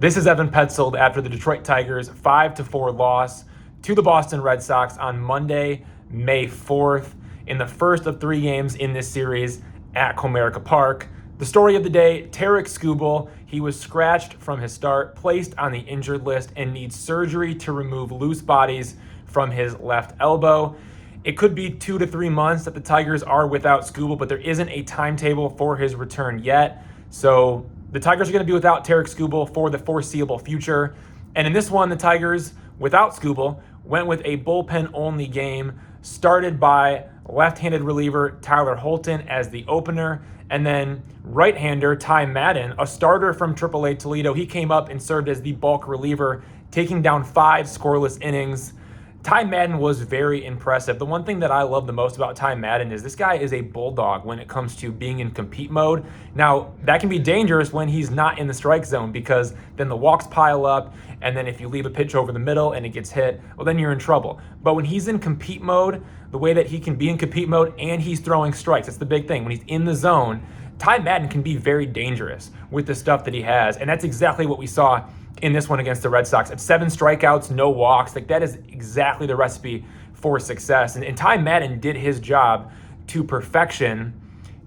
This is Evan Petzold after the Detroit Tigers' 5-4 loss to the Boston Red Sox on Monday, May 4th, in the first of 3 games in this series at Comerica Park. The story of the day, Tarik Skubal. He was scratched from his start, placed on the injured list, and needs surgery to remove loose bodies from his left elbow. It could be 2 to 3 months that the Tigers are without Skubal, but there isn't a timetable for his return yet. So the Tigers are going to be without Tarik Skubal for the foreseeable future. And in this one, the Tigers, without Skubal, went with a bullpen-only game, started by left-handed reliever Tyler Holton as the opener, and then right-hander Ty Madden, a starter from AAA Toledo. He came up and served as the bulk reliever, taking down 5 scoreless innings. Ty Madden was very impressive. The one thing that I love the most about Ty Madden is this guy is a bulldog when it comes to being in compete mode. Now, that can be dangerous when he's not in the strike zone because then the walks pile up, and then if you leave a pitch over the middle and it gets hit, well, then you're in trouble. But when he's in compete mode, the way that he can be in compete mode and he's throwing strikes, that's the big thing. When he's in the zone, Ty Madden can be very dangerous with the stuff that he has, and that's exactly what we saw in this one against the Red Sox. At 7 strikeouts, no walks, like that is exactly the recipe for success. And Ty Madden did his job to perfection.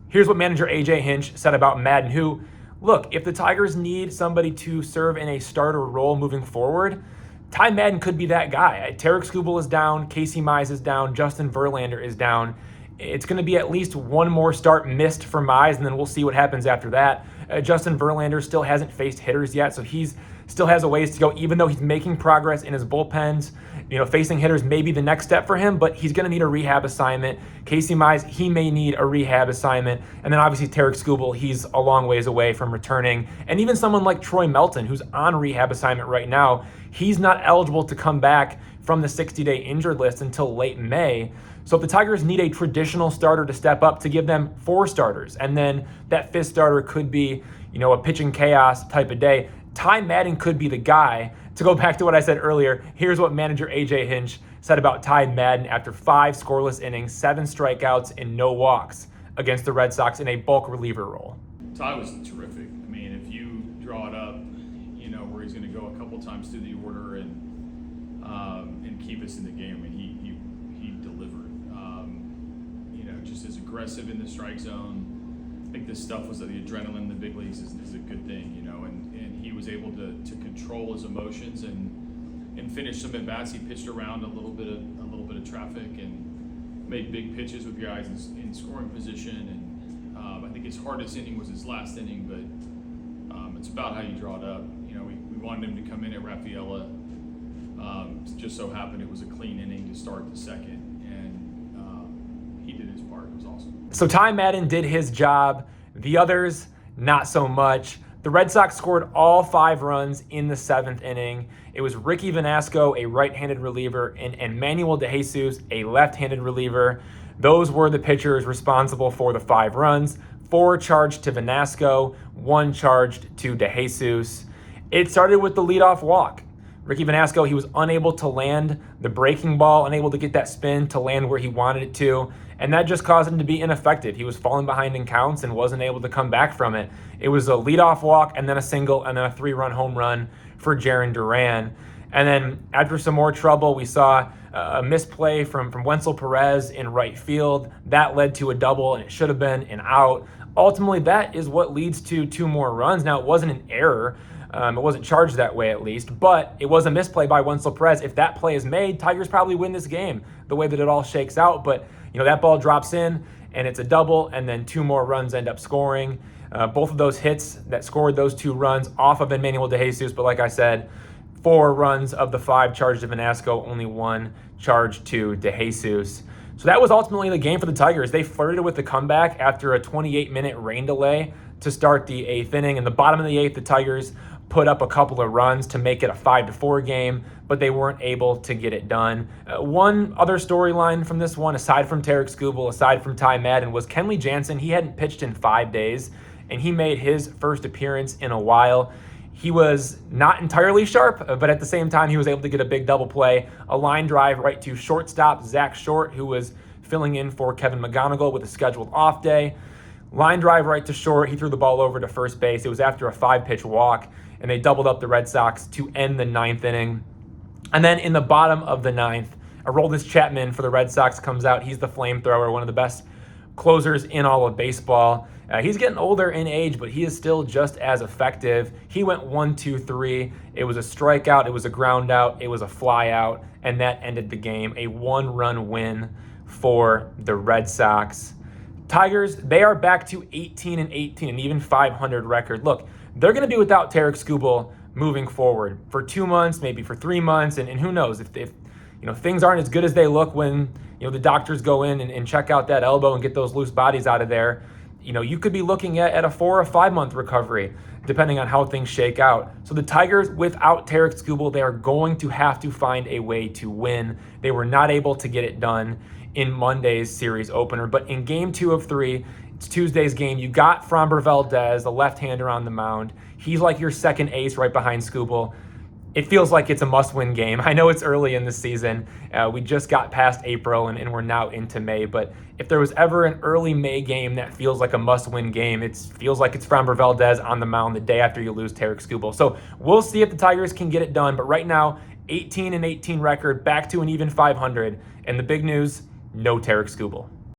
Here's what manager AJ Hinch said about Madden, who, look, if the Tigers need somebody to serve in a starter role moving forward, Ty Madden could be that guy. Tarik Skubal is down, Casey Mize is down, Justin Verlander is down. It's going to be at least one more start missed for Mize, and then we'll see what happens after that. Justin Verlander still hasn't faced hitters yet, so he's still has a ways to go, even though he's making progress in his bullpens. Facing hitters may be the next step for him, but he's going to need a rehab assignment. Casey Mize, he may need a rehab assignment. And then obviously Tarik Skubal, he's a long ways away from returning. And even someone like Troy Melton, who's on rehab assignment right now, he's not eligible to come back from the 60-day injured list until late May. So if the Tigers need a traditional starter to step up, to give them 4 starters, and then that 5th starter could be, a pitching chaos type of day, Ty Madden could be the guy. To go back to what I said earlier, here's what manager AJ Hinch said about Ty Madden after 5 scoreless innings, 7 strikeouts, and no walks against the Red Sox in a bulk reliever role. Ty was terrific. I mean, if you draw it up, where he's going to go a couple times through the order and keep us in the game, I mean, he delivered. Just as aggressive in the strike zone. I think this stuff was the adrenaline in the big leagues is a good thing, and he was able to control his emotions and finish some at bats. He pitched around a little bit of traffic and made big pitches with guys in scoring position. And I think his hardest inning was his last inning, but it's about how you draw it up. We wanted him to come in at Rafaela. Just so happened it was a clean inning to start the second, and he did his part. It was awesome. So Ty Madden did his job. The others, not so much. The Red Sox scored all 5 runs in the 7th inning. It was Ricky Vanasco, a right-handed reliever, and Enmanuel a left-handed reliever. Those were the pitchers responsible for the 5 runs. 4 charged to Vanasco, 1 charged to DeJesus. It started with the leadoff walk. Ricky Vanasco, he was unable to land the breaking ball, unable to get that spin to land where he wanted it to, and that just caused him to be ineffective. He was falling behind in counts and wasn't able to come back from it. It was a leadoff walk and then a single and then a 3-run home run for Jarren Duran. And then after some more trouble, we saw a misplay from Wenzel Perez in right field. That led to a double, and it should have been an out. Ultimately, that is what leads to 2 more runs. Now, it wasn't an error. It wasn't charged that way, at least, but it was a misplay by Wenzel Perez. If that play is made, Tigers probably win this game the way that it all shakes out. But, that ball drops in, and it's a double, and then 2 more runs end up scoring. Both of those hits that scored those 2 runs off of Enmanuel DeJesus, but like I said, 4 runs of the 5 charged to Vanasco, only 1 charged to DeJesus. So that was ultimately the game for the Tigers. They flirted with the comeback after a 28-minute rain delay to start the 8th inning. In the bottom of the 8th, the Tigers put up a couple of runs to make it a 5-4 game, but they weren't able to get it done. One other storyline from this one, aside from Tarik Skubal, aside from Ty Madden, was Kenley Jansen. He hadn't pitched in 5 days, and he made his first appearance in a while. He was not entirely sharp, but at the same time, he was able to get a big double play, a line drive right to shortstop Zach Short, who was filling in for Kevin McGonigal with a scheduled off day. Line drive right to short. He threw the ball over to first base. It was after a 5-pitch walk. and they doubled up the Red Sox to end the 9th inning. And then in the bottom of the 9th, Aroldis Chapman for the Red Sox comes out. He's the flamethrower, one of the best closers in all of baseball. He's getting older in age, but he is still just as effective. He went 1-2-3. It was a strikeout, it was a ground out, it was a fly out, and that ended the game. A 1-run win for the Red Sox. Tigers, they are back to 18-18, an even 500 record. Look, they're going to be without Tarik Skubal moving forward for 2 months, maybe for 3 months, and who knows if things aren't as good as they look when the doctors go in and check out that elbow and get those loose bodies out of there. You could be looking at a 4 or 5 month recovery, depending on how things shake out. So the Tigers, without Tarik Skubal, they are going to have to find a way to win. They were not able to get it done in Monday's series opener, but in game 2 of 3, it's Tuesday's game, you got Framber Valdez, the left-hander on the mound. He's like your second ace right behind Skubal. It feels like it's a must-win game. I know it's early in the season. We just got past April and we're now into May, but if there was ever an early May game that feels like a must-win game, it feels like it's Framber Valdez on the mound the day after you lose Tarik Skubal. So we'll see if the Tigers can get it done, but right now, 18-18 record, back to an even 500, and the big news, no Tarik Skubal.